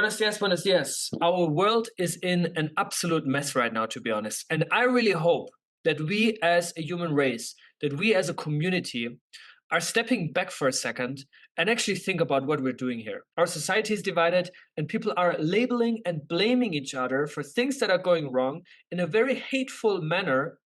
Buenos dias. Our world is in an absolute mess right now, to be honest. And I really hope that we as a human race, that we as a community are stepping back for a second and actually think about what we're doing here. Our society is divided and people are labeling and blaming each other for things that are going wrong in a very hateful manner.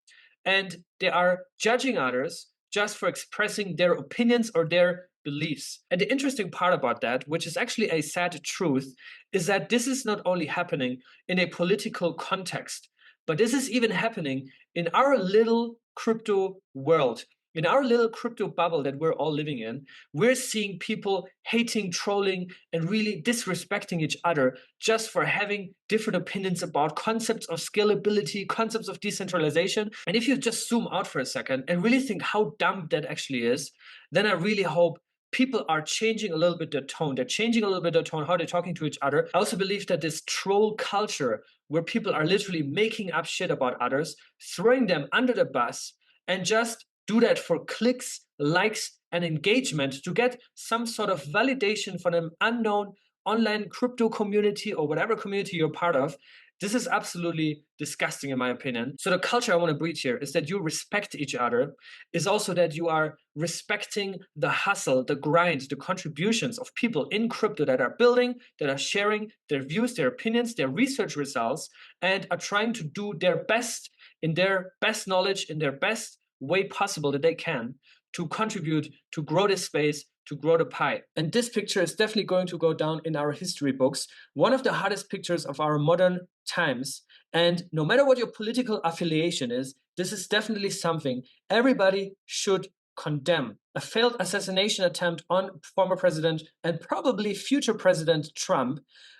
And they are judging others just for expressing their opinions or their beliefs. And the interesting part about that, which is actually a sad truth, is that this is not only happening in a political context, but this is even happening in our little crypto world. In our little crypto bubble that we're all living in, we're seeing people hating, trolling, and really disrespecting each other just for having different opinions about concepts of scalability, concepts of decentralization. And if you just zoom out for a second and really think how dumb that actually is, then I really hope people are changing a little bit their tone. They're changing a little bit their tone, how they're talking to each other. I also believe that this troll culture, where people are literally making up shit about others, throwing them under the bus, and just do that for clicks, likes, and engagement to get some sort of validation from an unknown online crypto community or whatever community you're part of. This is absolutely disgusting in my opinion. So the culture I want to breach here is that you respect each other, is also that you are respecting the hustle, the grind, the contributions of people in crypto that are building, that are sharing their views, their opinions, their research results, and are trying to do their best in their best knowledge, in their best way possible that they can to contribute to grow this space, to grow the pie. And this picture is definitely going to go down in our history books, one of the hottest pictures of our modern times. And no matter what your political affiliation is, this is definitely something everybody should condemn. A failed assassination attempt on former president and probably future president Trump,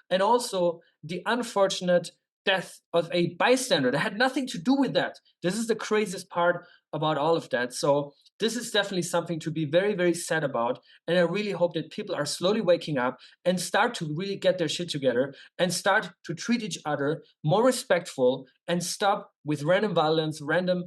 and also the unfortunate death of a bystander that had nothing to do with that. This is the craziest part about all of that. So this is definitely something to be very, very sad about. And I really hope that people are slowly waking up and start to really get their shit together and start to treat each other more respectful and stop with random violence, random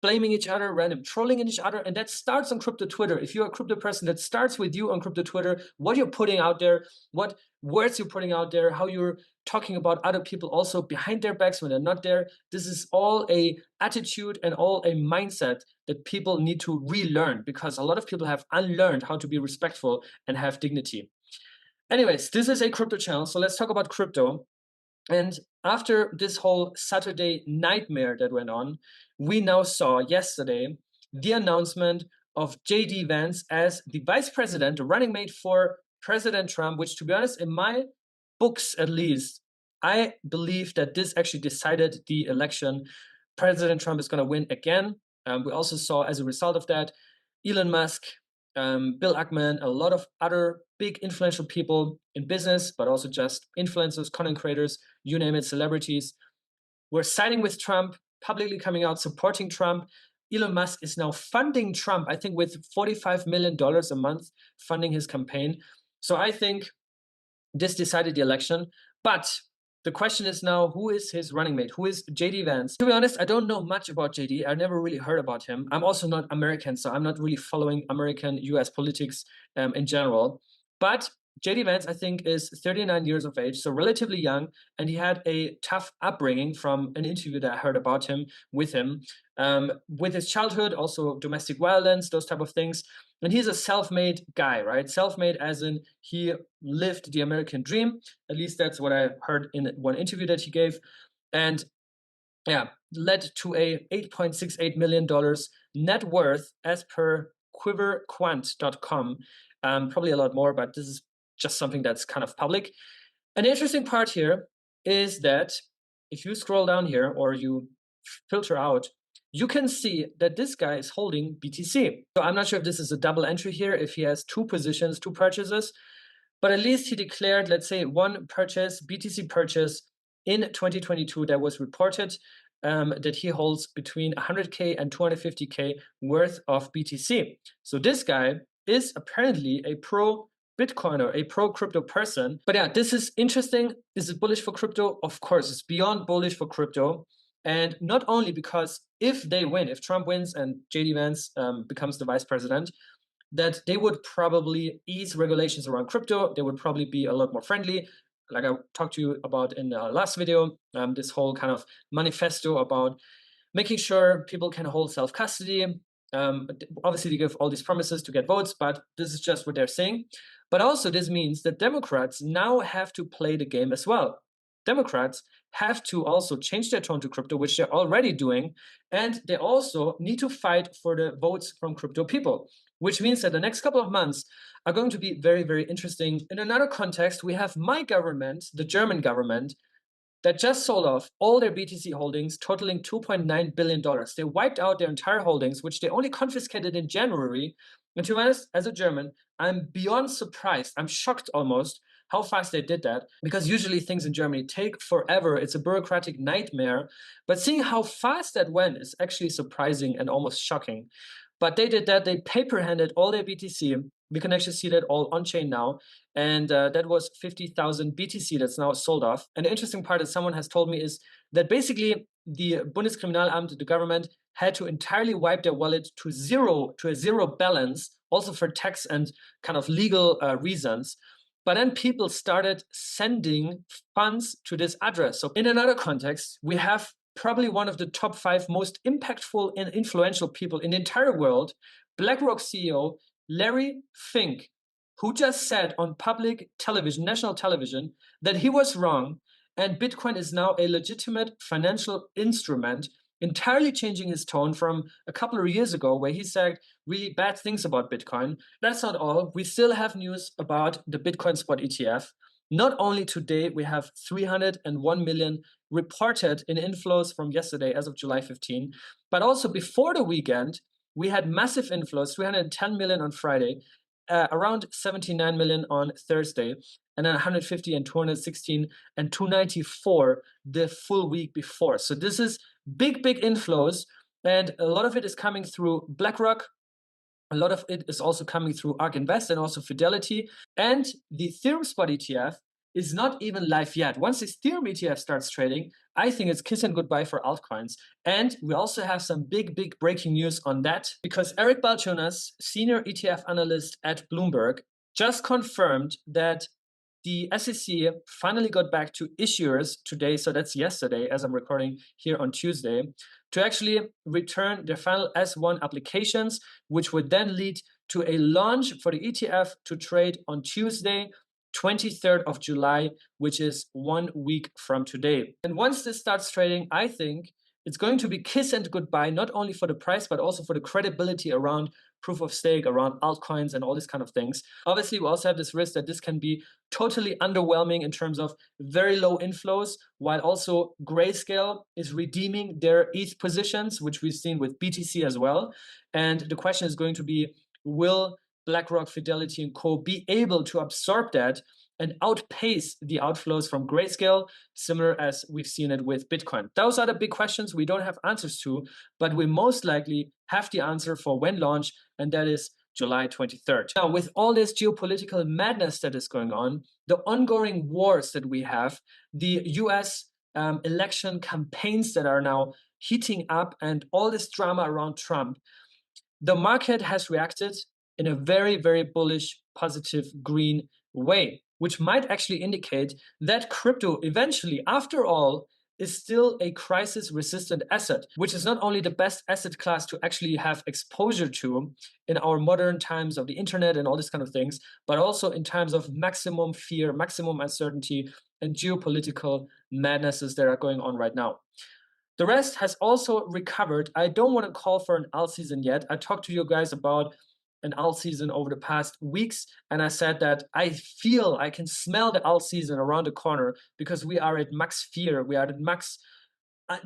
blaming each other, random trolling each other. And that starts on crypto Twitter. If you're a crypto person, that starts with you on crypto Twitter, what you're putting out there, what words you're putting out there, how you're talking about other people also behind their backs when they're not there. This is all a attitude and all a mindset that people need to relearn, because a lot of people have unlearned how to be respectful and have dignity. Anyways, this is a crypto channel, so let's talk about crypto. And after this whole Saturday nightmare that went on, we now saw yesterday the announcement of JD Vance as the vice president, the running mate for President Trump, which, to be honest, in my books at least, I believe that this actually decided the election. President Trump is going to win again. We also saw, as a result of that, Elon Musk, Bill Ackman, a lot of other big influential people in business, but also just influencers, content creators, you name it, celebrities, were siding with Trump, publicly coming out, supporting Trump. Elon Musk is now funding Trump, I think with $45 million a month, funding his campaign. So I think this decided the election. But the question is now, who is his running mate? Who is JD Vance? To be honest, I don't know much about JD. I never really heard about him. I'm also not American, so I'm not really following American US politics in general. But JD Vance, I think, is 39 years of age, so relatively young, and he had a tough upbringing from an interview that I heard about him, with his childhood, also domestic violence, those type of things. And he's a self-made guy, right? Self-made as in he lived the American dream. At least that's what I heard in one interview that he gave. And yeah, led to a $8.68 million net worth as per quiverquant.com. Probably a lot more, but this is just something that's kind of public. And the interesting part here is that if you scroll down here or you filter out, you can see that this guy is holding BTC. So I'm not sure if this is a double entry here, if he has two positions, two purchases, but at least he declared, let's say, one purchase, BTC purchase in 2022 that was reported that he holds between 100K and 250K worth of BTC. So this guy is apparently a pro Bitcoiner, a pro crypto person. But yeah, this is interesting. Is it bullish for crypto? Of course, it's beyond bullish for crypto. And not only because if they win, if Trump wins and JD Vance becomes the vice president, that they would probably ease regulations around crypto. They would probably be a lot more friendly. like I talked to you about in the last video, this whole kind of manifesto about making sure people can hold self-custody. Obviously, they give all these promises to get votes, but this is just what they're saying. But also, this means that Democrats now have to play the game as well. Democrats have to also change their tone to crypto, which they're already doing. And they also need to fight for the votes from crypto people, which means that the next couple of months are going to be very, very interesting. In another context, we have my government, the German government, that just sold off all their BTC holdings, totaling $2.9 billion. They wiped out their entire holdings, which they only confiscated in January. And to be honest, as a German, I'm beyond surprised. I'm shocked almost how fast they did that, because usually things in Germany take forever. It's a bureaucratic nightmare. But seeing how fast that went is actually surprising and almost shocking. But they did that. They paper-handed all their BTC. We can actually see that all on-chain now. And that was 50,000 BTC that's now sold off. And the interesting part that someone has told me is that basically the Bundeskriminalamt, the government, had to entirely wipe their wallet to a zero balance, also for tax and kind of legal reasons. But then people started sending funds to this address. So in another context, we have probably one of the top 5 most impactful and influential people in the entire world, BlackRock CEO Larry Fink, who just said on public television, national television, that he was wrong and Bitcoin is now a legitimate financial instrument, entirely changing his tone from a couple of years ago where he said really bad things about Bitcoin. That's not all. We still have news about the Bitcoin spot ETF. Not only today, we have 301 million reported in inflows from yesterday as of July 15, but also before the weekend, we had massive inflows, 310 million on Friday, around 79 million on Thursday, and then 150 and 216 and 294 the full week before. So this is big, big inflows, and a lot of it is coming through BlackRock. A lot of it is also coming through ARK Invest and also Fidelity. And the Ethereum spot ETF is not even live yet. Once the Ethereum ETF starts trading, I think it's kiss and goodbye for altcoins. And we also have some big, big breaking news on that, because Eric Balchunas, senior ETF analyst at Bloomberg, just confirmed that the SEC finally got back to issuers today, so that's yesterday as I'm recording here on Tuesday, to actually return their final S1 applications, which would then lead to a launch for the ETF to trade on Tuesday, 23rd of July, which is 1 week from today. And once this starts trading, I think it's going to be kiss and goodbye, not only for the price, but also for the credibility around proof of stake, around altcoins and all these kind of things. Obviously, we also have this risk that this can be totally underwhelming in terms of very low inflows, while also Grayscale is redeeming their ETH positions, which we've seen with BTC as well. And the question is going to be, will BlackRock, Fidelity, and Co. be able to absorb that and outpace the outflows from Grayscale, similar as we've seen it with Bitcoin? Those are the big questions we don't have answers to, but we most likely have the answer for when launch, and that is July 23rd. Now, with all this geopolitical madness that is going on, the ongoing wars that we have, the US election campaigns that are now heating up, and all this drama around Trump, the market has reacted in a very, very bullish, positive, green way, which might actually indicate that crypto eventually, after all, is still a crisis-resistant asset, which is not only the best asset class to actually have exposure to in our modern times of the internet and all these kind of things, but also in times of maximum fear, maximum uncertainty, and geopolitical madnesses that are going on right now. The rest has also recovered. I don't want to call for an alt season yet. I talked to you guys about an alt season over the past weeks, and I said that I feel, I can smell the alt season around the corner, because we are at max fear, we are at max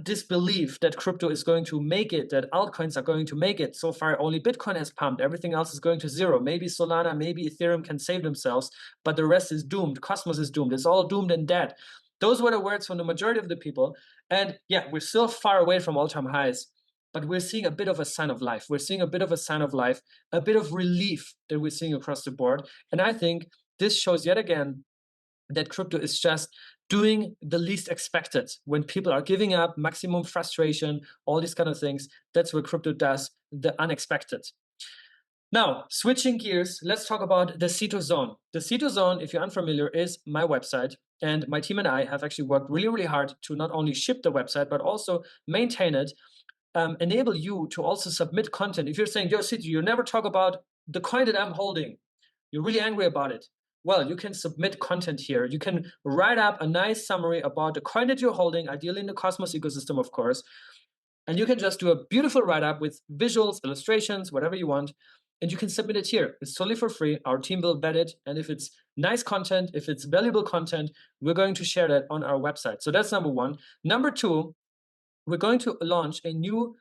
disbelief that crypto is going to make it, that altcoins are going to make it. So far, only Bitcoin has pumped, everything else is going to zero. Maybe Solana, maybe Ethereum can save themselves, but the rest is doomed. Cosmos is doomed. It's all doomed and dead. Those were the words from the majority of the people. And yeah, we're still far away from all-time highs, but we're seeing a bit of a sign of life. We're seeing a bit of a sign of life, a bit of relief that we're seeing across the board. And I think this shows yet again that crypto is just doing the least expected. When people are giving up, maximum frustration, all these kind of things, that's what crypto does, the unexpected. Now, switching gears, let's talk about the Cito Zone. The Cito Zone, if you're unfamiliar, is my website. And my team and I have actually worked really, really hard to not only ship the website, but also maintain it, enable you to also submit content. If you're saying, yo, Cito, you never talk about the coin that I'm holding, you're really angry about it. Well, you can submit content here. You can write up a nice summary about the coin that you're holding, ideally in the Cosmos ecosystem, of course. And you can just do a beautiful write-up with visuals, illustrations, whatever you want, and you can submit it here. It's totally for free. Our team will vet it, and if it's nice content, if it's valuable content, we're going to share that on our website. So that's number one. Number two, we're going to launch a new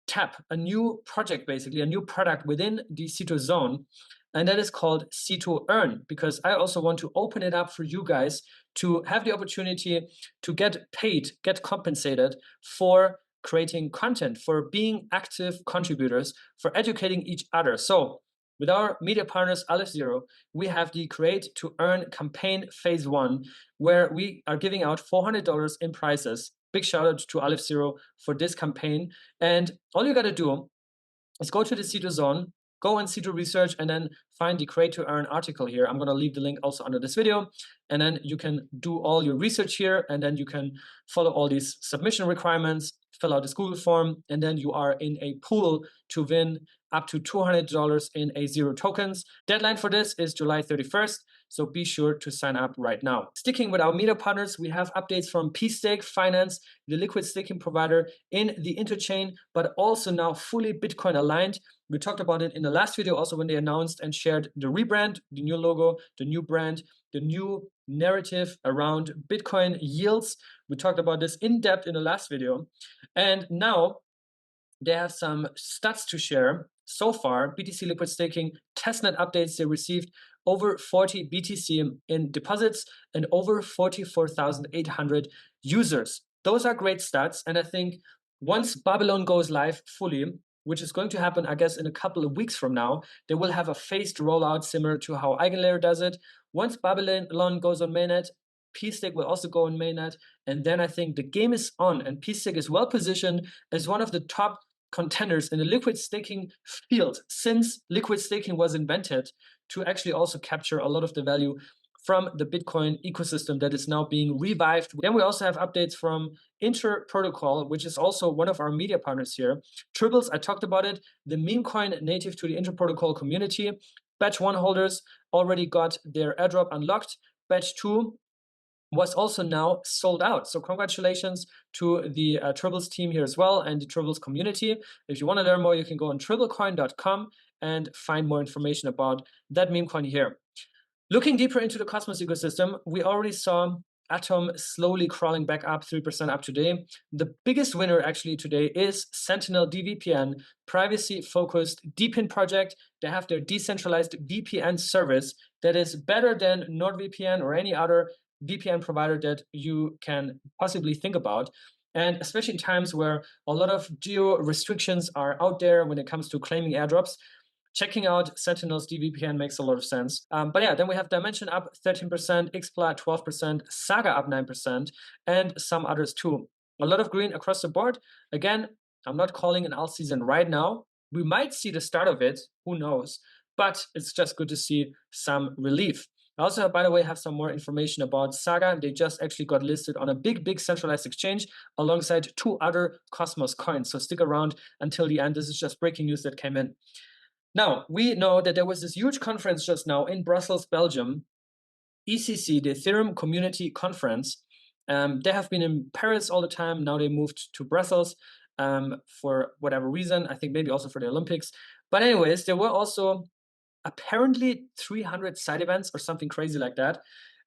tab, a new project, basically, a new product within the Cito Zone, and that is called Cito Earn, because I also want to open it up for you guys to have the opportunity to get paid, get compensated for creating content, for being active contributors, for educating each other. So with our media partners, Aleph Zero, we have the Create to Earn campaign phase 1, where we are giving out $400 in prizes. Big shout out to Aleph Zero for this campaign. And all you got to do is go to the Cito Zone, go on Cito Research, and then find the Create to Earn article here. I'm going to leave the link also under this video. And then you can do all your research here, and then you can follow all these submission requirements, fill out this Google form, and then you are in a pool to win up to $200 in a Zero tokens. Deadline for this is July 31st, so be sure to sign up right now. Sticking with our media partners, we have updates from pSTAKE Finance, the liquid staking provider in the interchain, but also now fully Bitcoin aligned. We talked about it in the last video also when they announced and shared the rebrand, the new logo, the new brand, the new narrative around Bitcoin yields. We talked about this in depth in the last video. And now they have some stats to share. So far, BTC liquid staking testnet updates, they received over 40 BTC in deposits and over 44,800 users. Those are great stats. And I think once Babylon goes live fully, which is going to happen, I guess, in a couple of weeks from now, they will have a phased rollout similar to how Eigenlayer does it. Once Babylon goes on mainnet, pSTAKE will also go on mainnet. And then I think the game is on, and pSTAKE is well positioned as one of the top contenders in the liquid staking field since liquid staking was invented to actually also capture a lot of the value from the Bitcoin ecosystem that is now being revived. Then we also have updates from Initia Protocol, which is also one of our media partners here. Tribbles, I talked about it, the meme coin native to the Initia Protocol community. Batch 1 holders already got their airdrop unlocked. Batch 2 was also now sold out. So congratulations to the Tribbles team here as well and the Tribbles community. If you want to learn more, you can go on tribblecoin.com and find more information about that meme coin here. Looking deeper into the Cosmos ecosystem, we already saw Atom slowly crawling back up 3% up today. The biggest winner actually today is Sentinel DVPN, privacy-focused DPIN project. They have their decentralized VPN service that is better than NordVPN or any other VPN provider that you can possibly think about. And especially in times where a lot of geo restrictions are out there when it comes to claiming airdrops, checking out Sentinel's DVPN makes a lot of sense. But yeah, then we have Dimension up 13%, Xplat 12%, Saga up 9%, and some others too. A lot of green across the board. Again, I'm not calling an alt season right now. We might see the start of it, who knows? But it's just good to see some relief. I also, by the way, have some more information about Saga. They just actually got listed on a big centralized exchange alongside 2 other Cosmos coins. So stick around until the end. This is just breaking news that came in. Now, we know that there was this huge conference just now in Brussels, Belgium, ETCC, the Ethereum Community Conference. They have been in Paris all the time. Now they moved to Brussels for whatever reason. I think maybe also for the Olympics. But anyways, there were also apparently 300 side events or something crazy like that.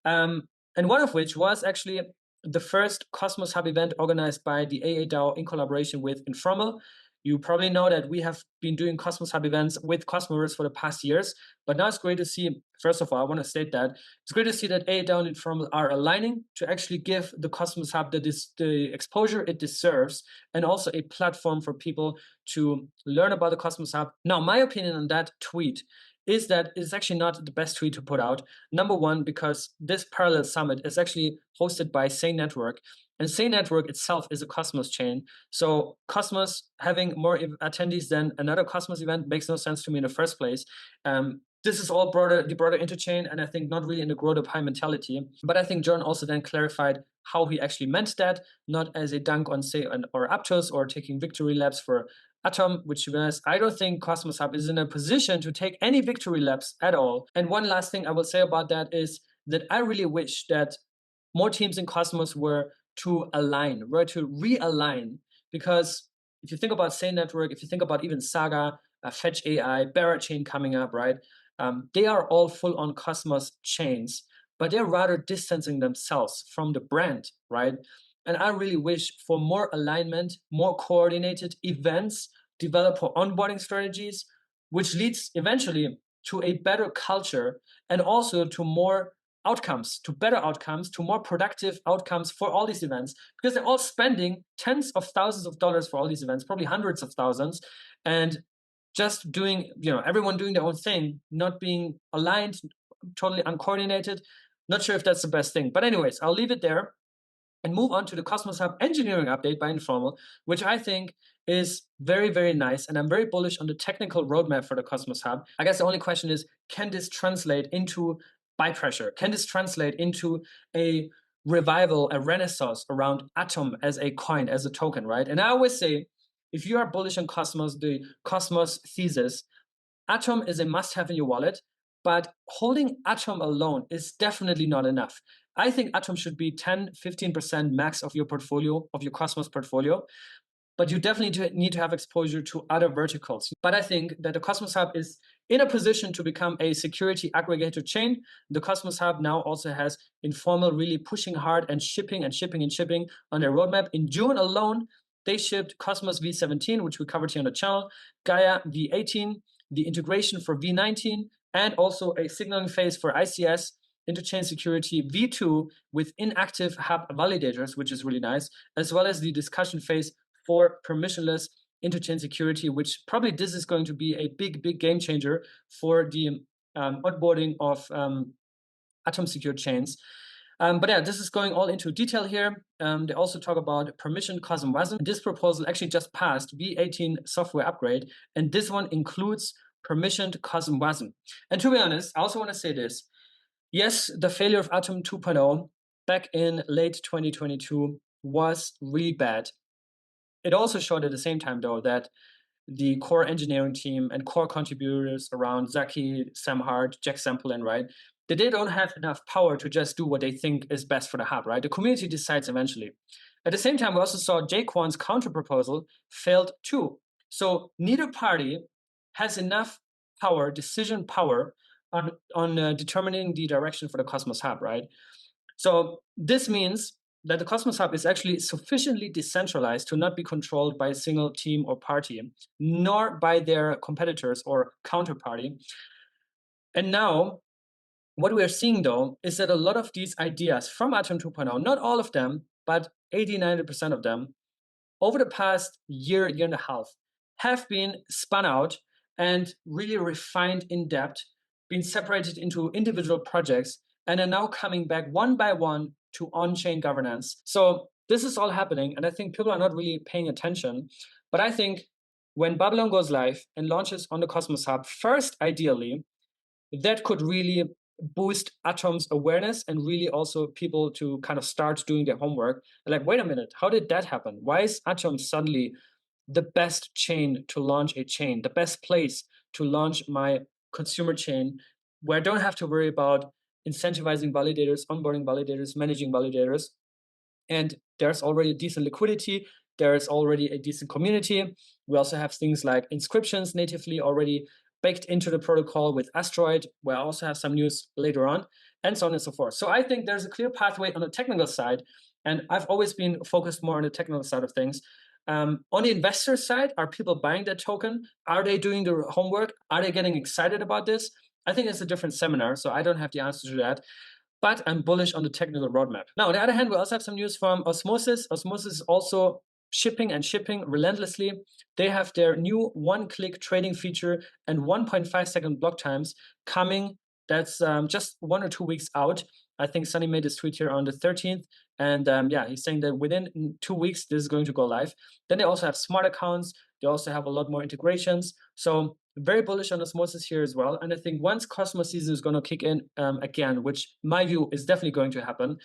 And one of which was actually the first Cosmos Hub event organized by the AA in collaboration with Informal. You probably know that we have been doing Cosmos Hub events with Cosmos for the past years, but now it's great to see, first of all, I want to state that, it's great to see that AA and Informal are aligning to actually give the Cosmos Hub the exposure it deserves, and also a platform for people to learn about the Cosmos Hub. Now, my opinion on that tweet is that it's actually not the best tweet to put out. Number one, because this parallel summit is actually hosted by Sane Network, and Sane Network itself is a Cosmos chain. So Cosmos having more attendees than another Cosmos event makes no sense to me in the first place. This is all the broader interchain, and I think not really in the grow up high mentality. But I think John also then clarified how he actually meant that, not as a dunk on say or Aptos or taking victory laps for Atom, which to be honest, I don't think Cosmos Hub is in a position to take any victory laps at all. And one last thing I will say about that is that I really wish that more teams in Cosmos were to align, were to realign, because if you think about Sane Network, if you think about even Saga, Fetch AI, Barra Chain coming up, right? They are all full on Cosmos chains, but they're rather distancing themselves from the brand, right? And I really wish for more alignment, more coordinated events, developer onboarding strategies, which leads eventually to a better culture and also to more outcomes, to better outcomes, to more productive outcomes for all these events, because they're all spending tens of thousands of dollars for all these events, probably hundreds of thousands, and just doing, everyone doing their own thing, not being aligned, totally uncoordinated. Not sure if that's the best thing. But anyways, I'll leave it there and move on to the Cosmos Hub engineering update by Informal, which I think is very, very nice. And I'm very bullish on the technical roadmap for the Cosmos Hub. I guess the only question is, can this translate into buy pressure? Can this translate into a revival, a renaissance around Atom as a coin, as a token, right? And I always say, if you are bullish on Cosmos, the Cosmos thesis, Atom is a must-have in your wallet, but holding Atom alone is definitely not enough. I think Atom should be 10, 15% max of your portfolio, of your Cosmos portfolio, but you definitely need to have exposure to other verticals. But I think that the Cosmos Hub is in a position to become a security aggregator chain. The Cosmos Hub now also has Informal really pushing hard and shipping on their roadmap. In June alone, they shipped Cosmos V17, which we covered here on the channel, Gaia V18, the integration for V19, and also a signaling phase for ICS, interchain security V2 with inactive hub validators, which is really nice, as well as the discussion phase for permissionless interchain security, which probably this is going to be a big, big game changer for the onboarding of Atom secure chains. But yeah, this is going all into detail here. They also talk about permission COSM WASM. This proposal actually just passed V18 software upgrade, and this one includes permissioned COSM WASM. And to be honest, I also want to say this. Yes, the failure of Atom 2.0 back in late 2022 was really bad. It also showed at the same time, though, that the core engineering team and core contributors around Zaki, Sam Hart, Jack Samplin, right, that they don't have enough power to just do what they think is best for the hub, right? The community decides eventually. At the same time, we also saw Jaquan's counter proposal failed too. So neither party has enough power, decision power, on determining the direction for the Cosmos Hub, right? So this means that the Cosmos Hub is actually sufficiently decentralized to not be controlled by a single team or party, nor by their competitors or counterparty. And now, what we are seeing, though, is that a lot of these ideas from Atom 2.0, not all of them, but 80-90% of them, over the past year and a half, have been spun out and really refined in depth, been separated into individual projects, and are now coming back one by one to on-chain governance. So this is all happening, and I think people are not really paying attention. But I think when Babylon goes live and launches on the Cosmos Hub, first, ideally, that could really boost Atom's awareness and really also people to kind of start doing their homework. Like, wait a minute, how did that happen? Why is Atom suddenly the best chain to launch a chain, the best place to launch my consumer chain, where I don't have to worry about incentivizing validators, onboarding validators, managing validators? And there's already decent liquidity. There's already a decent community. We also have things like inscriptions natively already baked into the protocol with Asteroid, where I also have some news later on, and so on and so forth. So I think there's a clear pathway on the technical side, and I've always been focused more on the technical side of things. On the investor side, are people buying that token? Are they doing the homework? Are they getting excited about this? I think it's a different seminar, so I don't have the answer to that. But I'm bullish on the technical roadmap. Now, on the other hand, we also have some news from Osmosis. Osmosis is also shipping and shipping relentlessly. They have their new one-click trading feature and 1.5-second block times coming. That's just 1 or 2 weeks out. I think Sunny made this tweet here on the 13th. And yeah, he's saying that within 2 weeks, this is going to go live. Then they also have smart accounts. They also have a lot more integrations. So very bullish on Osmosis here as well. And I think once Cosmos season is going to kick in again, which my view is definitely going to happen,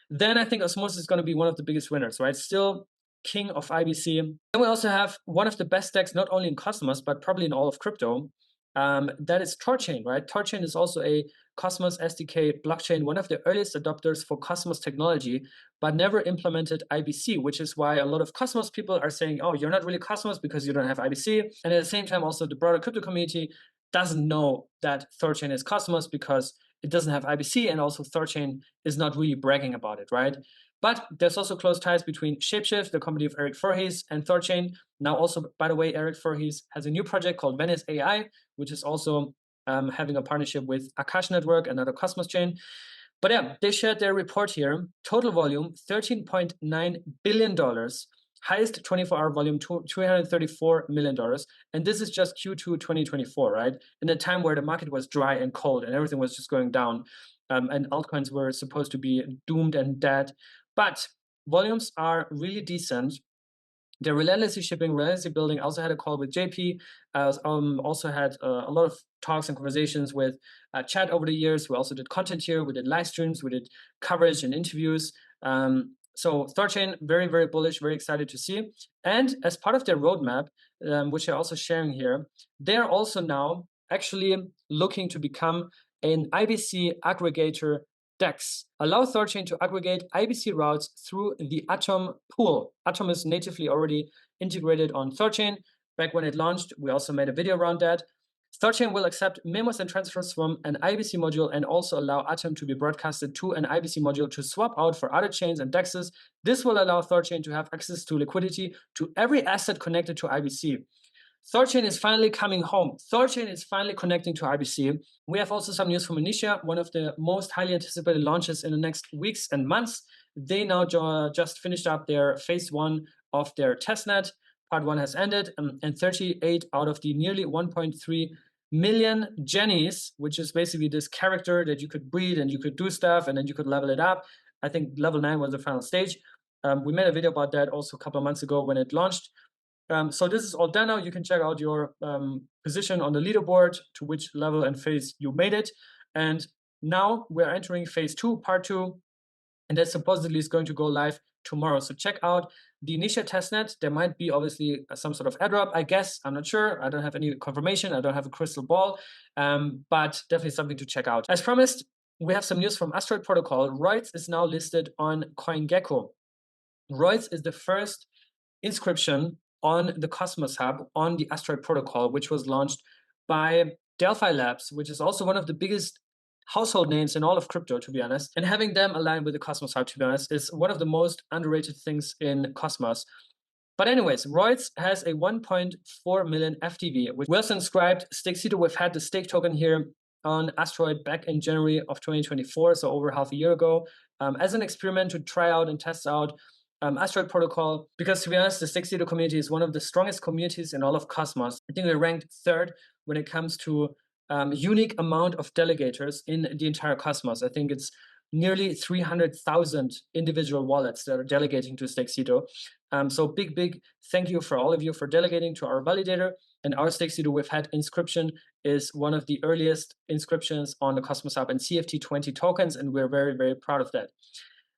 then I think Osmosis is going to be one of the biggest winners, right? Still king of IBC. Then we also have one of the best stacks, not only in Cosmos, but probably in all of crypto. That is Thorchain, right? Thorchain is also a Cosmos SDK blockchain, one of the earliest adopters for Cosmos technology, but never implemented IBC, which is why a lot of Cosmos people are saying, oh, you're not really Cosmos because you don't have IBC. And at the same time, also the broader crypto community doesn't know that Thorchain is Cosmos because it doesn't have IBC, and also Thorchain is not really bragging about it, right? But there's also close ties between Shapeshift, the company of Eric Voorhees, and Thorchain. Now also, by the way, Eric Voorhees has a new project called Vance AI, which is also having a partnership with Akash Network, another Cosmos chain. But yeah, they shared their report here. Total volume, $13.9 billion. Highest 24-hour volume, $234 million. And this is just Q2 2024, right? In a time where the market was dry and cold and everything was just going down. And altcoins were supposed to be doomed and dead. But volumes are really decent. They're relentlessly shipping, relentlessly building. I also had a call with JP. Also had a lot of talks and conversations with Chad over the years. We also did content here. We did live streams. We did coverage and interviews. So Thorchain, very, very bullish, very excited to see. And as part of their roadmap, which they're also sharing here, they're also now actually looking to become an IBC aggregator DEX. Allow Thorchain to aggregate IBC routes through the Atom pool. Atom is natively already integrated on Thorchain. Back when it launched, we also made a video around that. Thorchain will accept memos and transfers from an IBC module and also allow Atom to be broadcasted to an IBC module to swap out for other chains and DEXs. This will allow Thorchain to have access to liquidity to every asset connected to IBC. Thorchain is finally coming home. Thorchain is finally connecting to IBC. We have also some news from Initia, one of the most highly anticipated launches in the next weeks and months. They now just finished up their phase 1 of their testnet. Part 1 has ended, and 38 out of the nearly 1.3 million Jennies, which is basically this character that you could breed and you could do stuff and then you could level it up. I think level 9 was the final stage. We made a video about that also a couple of months ago when it launched. So this is all done now. You can check out your position on the leaderboard, to which level and phase you made it. And now we're entering phase 2, part 2, and that supposedly is going to go live tomorrow. So check out the Initia Testnet. There might be obviously some sort of airdrop, I guess. I'm not sure. I don't have any confirmation. I don't have a crystal ball, but definitely something to check out. As promised, we have some news from Asteroid Protocol. Reutz is now listed on CoinGecko. Reutz is the first inscription on the Cosmos Hub on the Asteroid Protocol, which was launched by Delphi Labs, which is also one of the biggest household names in all of crypto, to be honest. And having them aligned with the Cosmos Hub, to be honest, is one of the most underrated things in Cosmos. But anyways, Reutz has a 1.4 million FTV, which we also inscribed Cito. We've had the stake token here on Asteroid back in January of 2024, so over half a year ago, as an experiment to try out and test out Asteroid Protocol, because to be honest, the Cito community is one of the strongest communities in all of Cosmos. I think we're ranked 3rd when it comes to unique amount of delegators in the entire Cosmos. I think it's nearly 300,000 individual wallets that are delegating to Cito. So big thank you for all of you for delegating to our validator. And our Cito we've had inscription is one of the earliest inscriptions on the Cosmos Hub and CFT20 tokens, and we're very, very proud of that.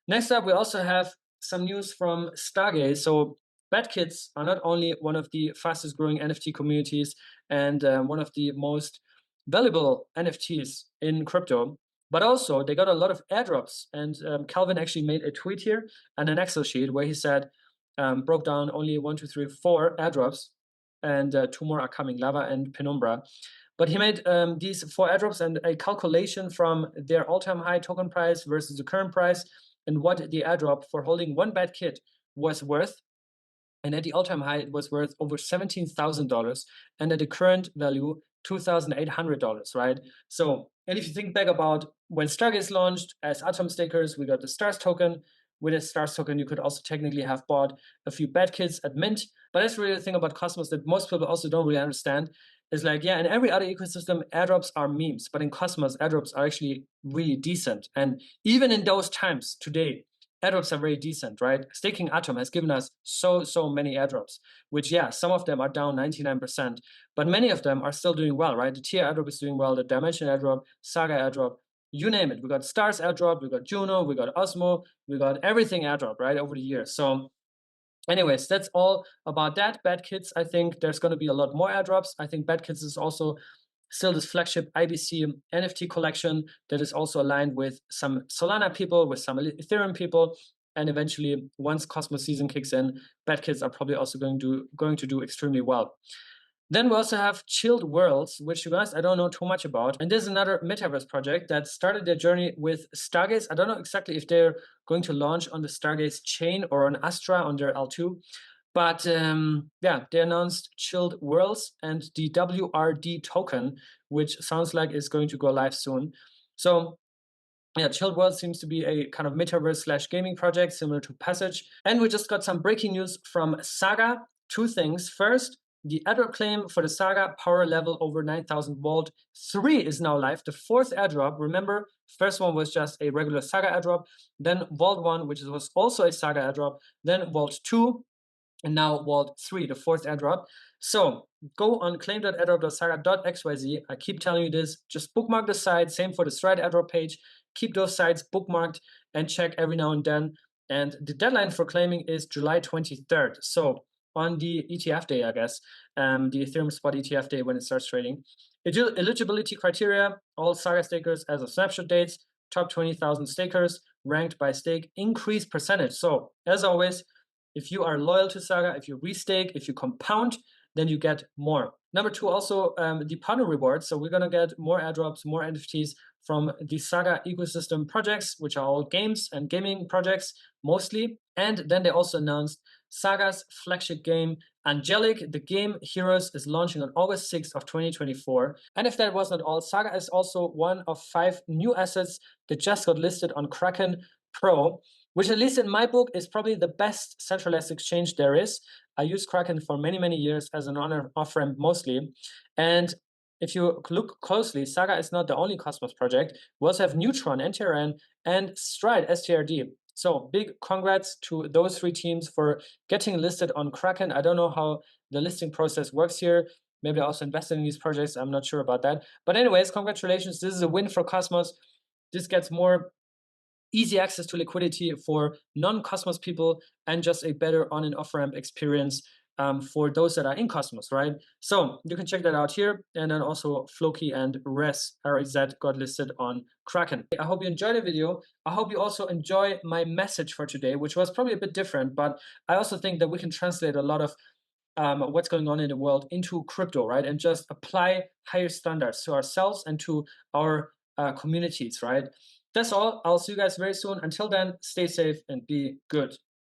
Next up, we also have some news from Saga. So Bad Kids are not only one of the fastest growing NFT communities and one of the most valuable NFTs in crypto, but also they got a lot of airdrops. And Calvin actually made a tweet here and an Excel sheet where he said, broke down only 1, 2, 3, 4 airdrops, and 2 more are coming, Lava and Penumbra. But he made these 4 airdrops and a calculation from their all-time high token price versus the current price, and what the airdrop for holding 1 bad kid was worth. And at the all-time high, it was worth over $17,000, and at the current value, $2,800, right? So, and if you think back about when Stargaze launched as Atom stakers, we got the Stars token, with a stars token, you could also technically have bought a few bad kids at mint. But that's really the thing about Cosmos that most people also don't really understand. Is like, yeah, in every other ecosystem, airdrops are memes, but in Cosmos, airdrops are actually really decent. And even in those times today, airdrops are very decent, right? Staking Atom has given us so many airdrops, which, yeah, some of them are down 99%, but many of them are still doing well, right? The Tier airdrop is doing well, the Dimension airdrop, Saga airdrop, you name it. We got Stars airdrop, we got Juno, we got Osmo, we got everything airdrop, right, over the years. So anyways, that's all about that. Bad Kids, I think there's going to be a lot more airdrops. I think Bad Kids is also still this flagship IBC NFT collection that is also aligned with some Solana people, with some Ethereum people. And eventually, once Cosmos season kicks in, Bad Kids are probably also going to do extremely well. Then we also have Chilled Worlds, which you guys I don't know too much about. And this is another metaverse project that started their journey with Stargaze. I don't know exactly if they're going to launch on the Stargaze chain or on Astra on their L2. But yeah, they announced Chilled Worlds and the WRD token, which sounds like is going to go live soon. So yeah, Chilled World seems to be a kind of metaverse / gaming project similar to Passage. And we just got some breaking news from Saga. Two things. First, the airdrop claim for the Saga power level over 9,000 Vault 3 is now live. The fourth airdrop, remember, first one was just a regular Saga airdrop, then Vault 1, which was also a Saga airdrop, then Vault 2, and now Vault 3, the fourth airdrop. So go on claim.airdrop.saga.xyz. I keep telling you this. Just bookmark the site. Same for the Stride airdrop page. Keep those sites bookmarked and check every now and then. And the deadline for claiming is July 23rd. So on the ETF day, I guess, the Ethereum spot ETF day when it starts trading. Eligibility criteria, all Saga stakers as of snapshot dates, top 20,000 stakers, ranked by stake, increase percentage. So as always, if you are loyal to Saga, if you restake, if you compound, then you get more. Number two, also the partner rewards. So we're going to get more airdrops, more NFTs from the Saga ecosystem projects, which are all games and gaming projects mostly. And then they also announced Saga's flagship game, Angelic, the game Heroes, is launching on August 6th of 2024. And if that was not all, Saga is also one of 5 new assets that just got listed on Kraken Pro, which at least in my book is probably the best centralized exchange there is. I used Kraken for many years as an off-ramp mostly. And if you look closely, Saga is not the only Cosmos project. We also have Neutron, NTRN, and Stride, STRD. So big congrats to those 3 teams for getting listed on Kraken. I don't know how the listing process works here. Maybe I also invested in these projects. I'm not sure about that. But anyways, congratulations. This is a win for Cosmos. This gets more easy access to liquidity for non-Cosmos people and just a better on and off-ramp experience for those that are in Cosmos, right? So you can check that out here. And then also Floki and Res RZ got listed on Kraken. I hope you enjoyed the video. I hope you also enjoy my message for today, which was probably a bit different, but I also think that we can translate a lot of what's going on in the world into crypto, right? And just apply higher standards to ourselves and to our communities, right? That's all. I'll see you guys very soon. Until then, stay safe and be good.